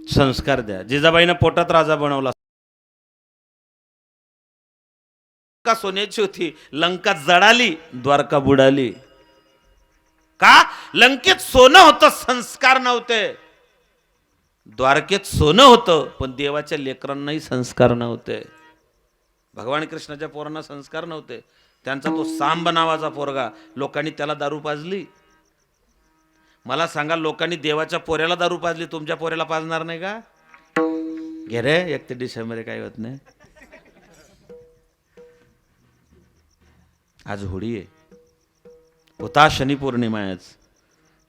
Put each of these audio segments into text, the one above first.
संस्कार द्या. जिजाबाईनं पोटात राजा बनवला. का सोन्याची होती, लंका जळाली, द्वारका बुडाली. का? लंकेत सोनं होतं, संस्कार नव्हते. द्वारकेत सोनं होतं, पण देवाच्या लेकरांनाही संस्कार नव्हते. भगवान कृष्णाच्या पोरांना संस्कार नव्हते. त्यांचा तो सांब नावाचा पोरगा, लोकांनी त्याला दारू पाजली. मला सांगा, लोकांनी देवाच्या पोऱ्याला दारू पाजली, तुमच्या पोऱ्याला पाजणार नाही का? घे रे, 31 डिसेंबर काही होत नाही. आज होळी आहे, होता शनी पौर्णिमा आहे आज.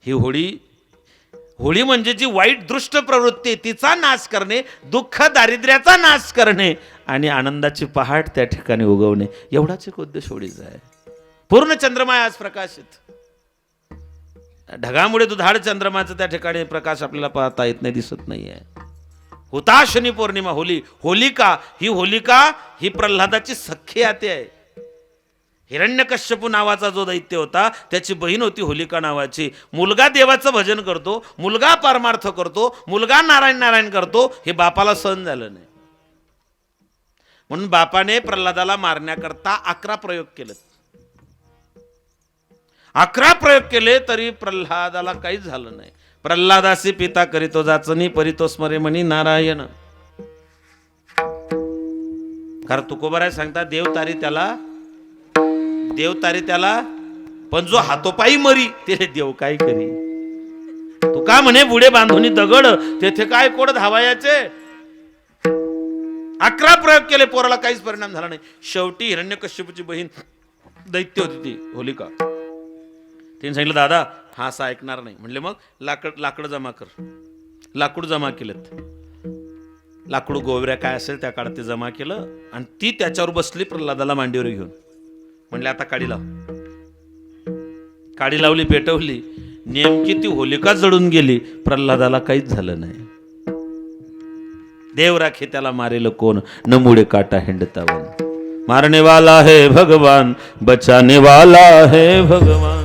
ही होळी म्हणजे जी वाईट दृष्ट प्रवृत्ती आहे, तिचा नाश करणे, दुःख दारिद्र्याचा नाश करणे आणि आनंदाची पहाट त्या ठिकाणी उगवणे, एवढाच एक उद्देश होळीचा आहे. पूर्ण चंद्रमा आज प्रकाशित, ढगामुळे दुधाळ चंद्रमाचा त्या ठिकाणी प्रकाश आपल्याला पाहता येत नाही, दिसत नाहीये. होता शनी पौर्णिमा. होलिका ही प्रल्हादाची सख्खी आते आहे. हिरण्यकश्यपू नावाचा जो दैत्य होता, त्याची बहीण होती होलिका नावाची. मुलगा देवाचं भजन करतो, मुलगा परमार्थ करतो, मुलगा नारायण करतो, हे बापाला सहन झालं नाही. म्हणून बापाने प्रल्हादाला मारण्याकरता 11 प्रयोग केले. 11 प्रयोग केले तरी प्रल्हादाला काहीच झालं नाही. प्रल्हादासी पिता करीतो जाचनी, परितो स्मरे म्हणी नारायण. कारण तुकोबाराय सांगता, देव तारी त्याला, पण जो हातोपायी मरी ते देव काय करी. तू का म्हणे बुडे बांधून दगड, तेथे काय कोड धावायचे. 11 प्रयोग केले, पोराला काहीच परिणाम झाला नाही. शेवटी हिरण्यकश्यपूची बहीण दैत्य होती ती होलिका. तिने सांगितलं, दादा हा असा ऐकणार नाही. म्हणले मग लाकड जमा कर. लाकूड जमा केलेत. लाकूड गोवऱ्या काय असेल त्या काळात ते जमा केलं आणि ती त्याच्यावर बसली प्रल्हादाला मांडीवर घेऊन. म्हणले आता काडी लाव. काडी लावली, पेटवली. नेमकी ती होलिका जळून गेली. प्रल्हादाला काहीच झालं नाही. देव राखे त्याला मारेल कोण, न मुडे काटा हिंडतावन. मारने वाला है भगवान, बचाने वाला है भगवान.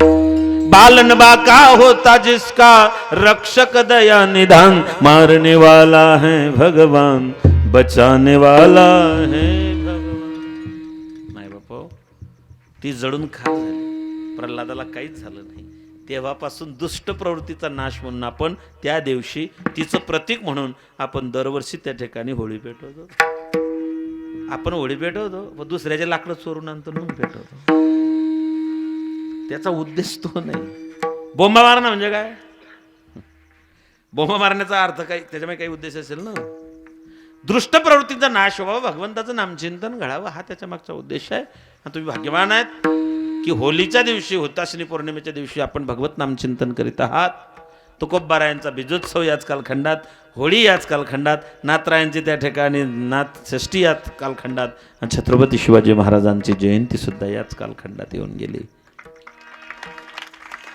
बालन बाका होता जिसका, रक्षक दया निधान. मारने वाला है भगवान, बचाने वाला है भगवान. नाही बापा, ती जळून खाक झाली. प्रल्हादाला काहीच झालं नाही. तेव्हापासून दुष्ट प्रवृत्तीचा नाश म्हणून आपण त्या दिवशी तिचं प्रतीक म्हणून आपण दरवर्षी त्या ठिकाणी होळी पेटवतो. आपण होळी पेटवतो, दुसऱ्याचे लाकडं चोरून आणतो म्हणून पेटवतो. त्याचा उद्देश तो नाही. बोंबा मारणं म्हणजे काय? बोंबा मारण्याचा अर्थ काय, त्याच्यामध्ये काही उद्देश असेल ना. दृष्ट प्रवृत्तीचा नाश व्हावा, भगवंताचं नामचिंतन घडावं, हा त्याच्या मागचा उद्देश आहे. आणि तुम्ही भाग्यवान आहेत की होलीच्या दिवशी, होताशनी पौर्णिमेच्या दिवशी आपण भगवत नामचिंतन करीत आहात. तुकोबारायांचा बीजोत्सव याच कालखंडात, होळी याच कालखंडात, नाथरायांची त्या ठिकाणी नाथ षष्ठी याच कालखंडात, आणि छत्रपती शिवाजी महाराजांची जयंती सुद्धा याच कालखंडात येऊन गेली.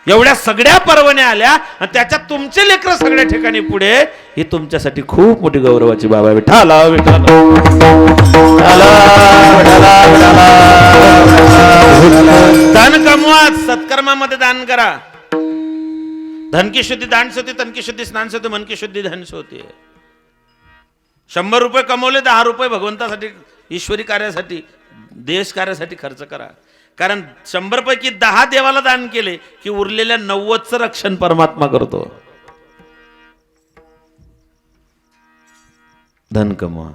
एवढ्या सगळ्या पर्वण्या आल्या आणि त्याच्यात तुमचे लेकरं सगळ्या ठिकाणी पुढे, ही तुमच्यासाठी खूप मोठी गौरवाची बाब आहे. विठाला विठाला दान कमवा, सत्कर्मामध्ये दान करा. धन की शुद्धी दान से होती, तन की शुद्धी स्नान से होती, मन की शुद्धी धन से होती. 100 रुपये कमवले, 10 रुपये भगवंतासाठी, ईश्वरी कार्यासाठी, देश कार्यासाठी खर्च करा. कारण 100 पैकी 10 देवाला दान केले की उरलेल्या 90चं रक्षण परमात्मा करतो. धन कमवा,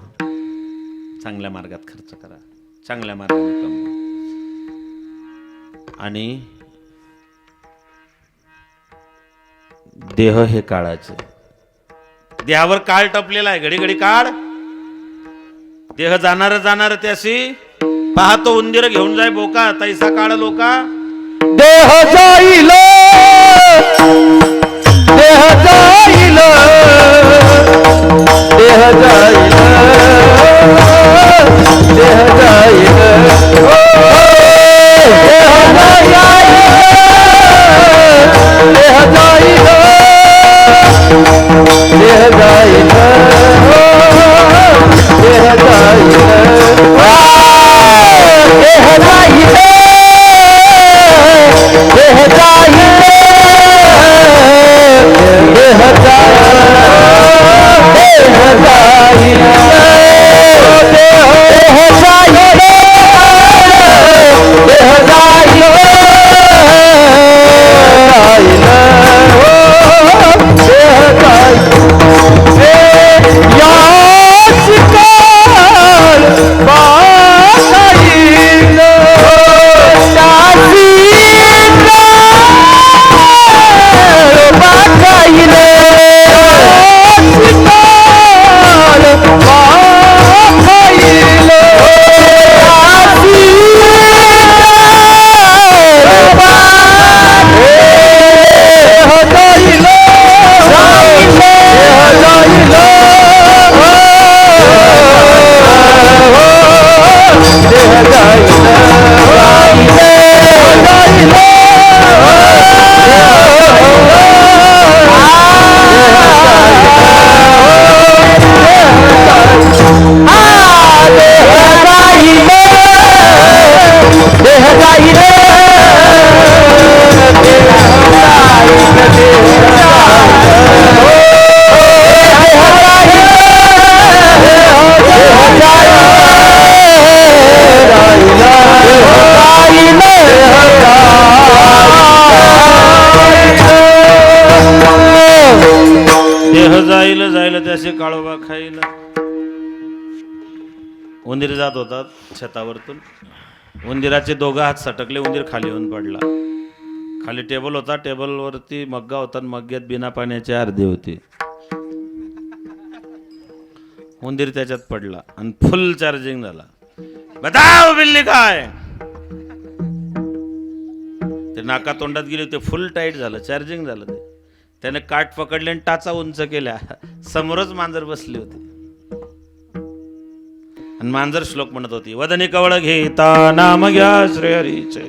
चांगल्या मार्गात खर्च करा, चांगल्या मार्गाने कमवा. आणि देह हे काळाचे, देहावर काळ टपलेला आहे. घडी घडी काळ, देह जाणार त्याशी पाहतो उंदीर घेऊन जाय बोका, तैसा काळ लोका. देह जाईल, देह जाईल, देह जाईल, देह जाईल, देह जाईल, देह जाईल, देह जाईल, देह जाईल, राहिलं त्याचे काळोबा खायला. उंदीर जात होता छतावरतून. उंदिराचे दोघं हात सटकले. उंदीर खाली येऊन पडला. खाली टेबल होता. टेबलवरती मग्गा होता. मग्ग्यात बिना पाण्याची अर्धी होती. उंदीर त्याच्यात पडला आणि फुल चार्जिंग झाला. बताव बिल्ली काय. ते नाका तोंडात गेले. ते फुल टाईट झालं. चार्जिंग झालं. ते त्याने काठ पकडले आणि टाचा उंच केल्या. समोरच मांजर बसली होती आणि मांजर श्लोक म्हणत होती. वदनी कवळ घेता नाम घ्या श्री हरीचे.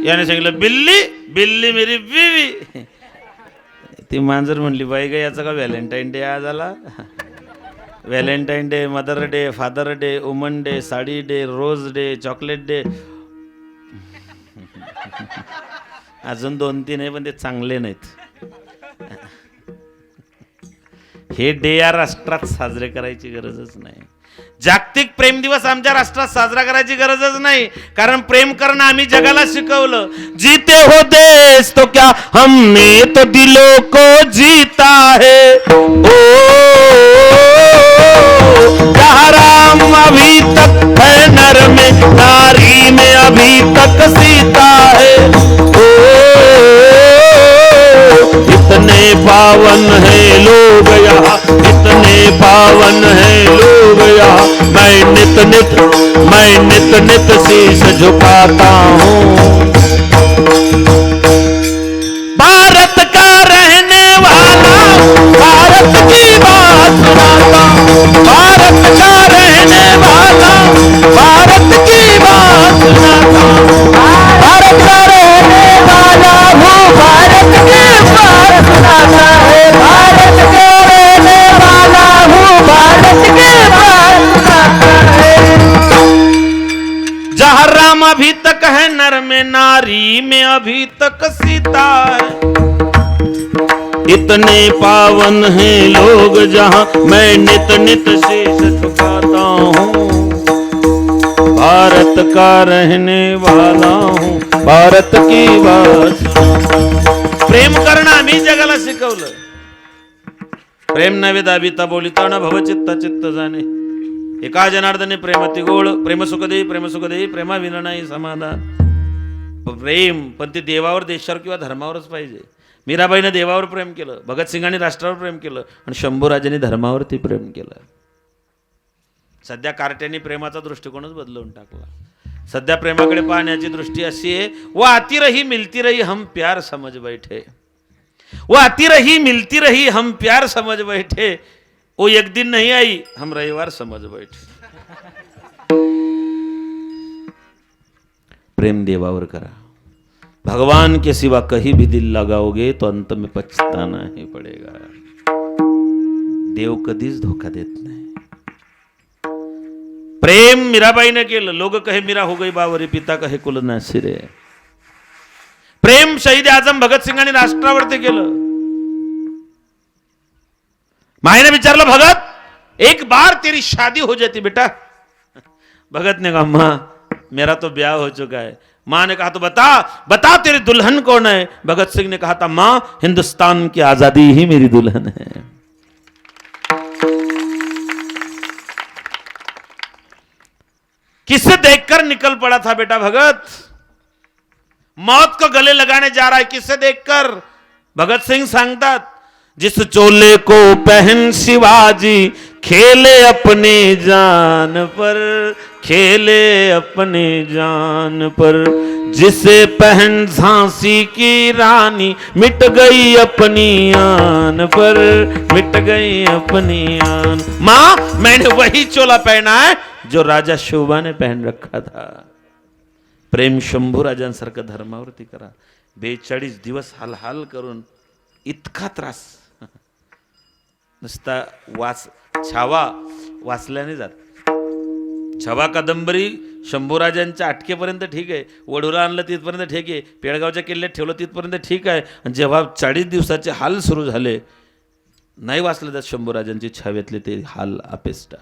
याने सांगितलं बिल्ली बिल्ली मेरी बीवी. ती मांजर म्हणली बाई ग याचा का व्हॅलेंटाईन डे आज आला. Valentine day, mother day, father day, woman day, sari day, rose day, chocolate day. अजून 2-3 आहे पण ते चांगले नाहीत. हे डे या राष्ट्रात साजरे करायची गरजच नाही. जागतिक प्रेम दिवस आमच्या राष्ट्रात साजरा करायची गरजच नाही. कारण प्रेम करणं आम्ही जगाला शिकवलं. जीते हो देश तो क्या हमने तो दिलों को जीता है. ओ जहाँ राम अभी तक है नर में, नारी में अभी तक सीता है. ओ इतने पावन है लोग यहाँ, इतने पावन है लोग यहाँ. मैं नित नित शीश झुकाता हूँ. भारत का रहने वाला भारत की बात सुनाता हूँ. भारत का रहने वाला भारत की बात सुनाता हूँ. भारत का रहने वाला हूँ भारत की बात सुनाता है. भारत का रहने वाला हूँ भारत की बात सुनाता है. जहाँ राम अभी तक है नर में, नारी में अभी तक सीता है. इतने पावन हैं लोग जहाँ मैं नित नित शीश झुकाता हूँ. भारत का रहने वाला हूँ भारत की बात. प्रेम करणं आम्ही जगाला शिकवलं. प्रेम नवे दाबिता बोलिता न भव चित्ता चित्त जाणे. एका जनार्दने प्रेमती गोळ. प्रेम सुख देई प्रेमा विना नाही समाधान. प्रेम पण ते देवावर, देशावर किंवा धर्मावरच पाहिजे. मीराबाईने देवावर प्रेम केलं. भगतसिंगांनी राष्ट्रावर प्रेम केलं आणि शंभूराजांनी धर्मावरती प्रेम केलं. सध्या कार्ट्यांनी प्रेमाचा दृष्टिकोनच बदलवून टाकला. सध्या प्रेमाकडे पाहण्याची दृष्टी अशी आहे. वो आती रही मिलती रही हम प्यार समझ बैठे. वो आती रही मिलती रही हम प्यार समझ बैठे. वो एक दिन नहीं आई हम रविवार समझ बैठे. प्रेम देवावर करा. भगवान के सिवा कहीं भी दिल लगाओगे तो अंत में पछताना ही पड़ेगा. देव कधीच धोखा देत नाही. प्रेम मीराबाईने केलं. लोग कहे मीरा हो गई बावरी, पिता कहे कुल नासिरे. प्रेम शहीद आजम भगतसिंगांनी राष्ट्रावरती केलं. मायने विचारलं भगत एक बार तेरी शादी हो जाती बेटा. भगत ने कहा माँ मेरा तो ब्याह हो चुका है. माँ ने कहा तो बता बता तेरी दुल्हन कौन है. भगत सिंह ने कहा था माँ हिंदुस्तान की आजादी ही मेरी दुल्हन है. किसे देखकर निकल पड़ा था बेटा भगत. मौत को गले लगाने जा रहा है. किसे देखकर. भगत सिंह सांगतात जिस चोले को पहन शिवाजी खेले अपनी जान पर, खेले अपनी जान पर. जिसे पहन झांसी की रानी मिट गई अपनी आन पर, मिट गई अपनी आन. माँ मैंने वही चोला पहना है जो राजा शोभा ने पहन रखा था. प्रेम शंभू राजांसारखं धर्मावरती करा. 42 दिवस हाल करून इतका त्रास. नुसता छावा वाचल्याने जात. छावा कादंबरी शंभूराजांच्या अटकेपर्यंत ठीक आहे. वडूला आणलं तिथपर्यंत ठीक आहे. पेडगावच्या किल्ल्यात ठेवलं तिथपर्यंत ठीक आहे. आणि जेव्हा 40 दिवसाचे हाल सुरू झाले नाही वाचलं जात शंभूराजांची छावेतले ते हाल अपेष्टा.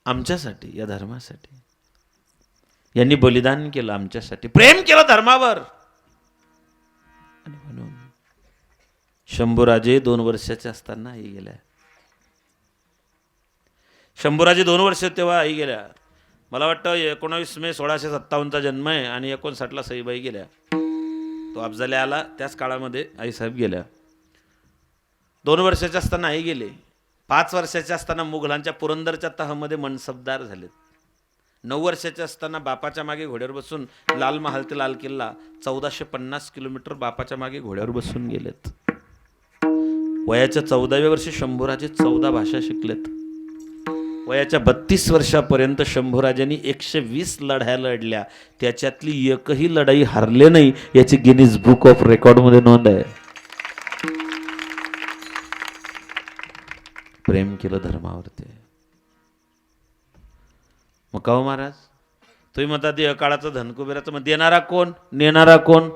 आमच्यासाठी, या धर्मासाठी यांनी बलिदान केलं. आमच्यासाठी प्रेम केलं धर्मावर. आणि म्हणून शंभूराजे 2 वर्षाचे असताना आई गेल्या. शंभूराजे 2 वर्ष तेव्हा आई गेल्या. मला वाटतं 19 मे 1657चा जन्म आहे आणि 59ला सईबाई गेल्या. तो अफजले आला त्याच काळामध्ये आईसाहेब गेल्या. 2 वर्षाचे असताना आई गेले. 5 वर्षाचे असताना मुघलांच्या पुरंदरच्या तहामध्ये मनसबदार झालेत. 9 वर्षाचे असताना बापाच्या मागे घोड्यावर बसून लाल महाल ते लाल किल्ला 1450 किलोमीटर बापाच्या मागे घोड्यावर बसून गेलेत. वयाच्या 14व्या वर्षी शंभूराजे 14 भाषा शिकलेत. वयाच्या 32 वर्षापर्यंत शंभूराजांनी 120 लढाया लढल्या. त्याच्यातली एकही लढाई हारले नाही याची गिनीज बुक ऑफ रेकॉर्डमध्ये नोंद आहे. प्रेम केलं धर्मावरती. मग का हो महाराज तुम्ही म्हणता देह काळाचं धनकुबेराचं, मग देणारा कोण नेणारा कोण?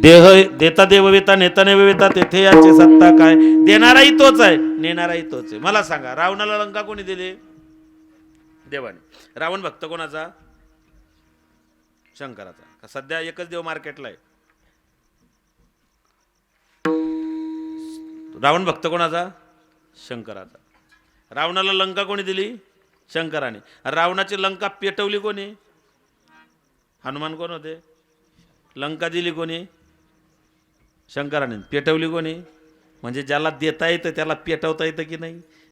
देह देता देववेता नेता नेवेता तेथे याची सत्ता काय. देणाराही तोच आहे नेणाराही तोच आहे. मला सांगा रावणाला लंका कोणी दिली? देवाने. रावण भक्त कोणाचा? शंकराचा. का सध्या एकच देव मार्केटला आहे? रावण भक्त कोणाचा? शंकराचा. रावणाला लंका कोणी दिली? शंकराने. रावणाची लंका पेटवली कोणी? हनुमान कोण होते? लंका दिली कोणी? शंकराने. पेटवली कोणी? म्हणजे ज्याला देता येतं त्याला पेटवता येतं की नाही?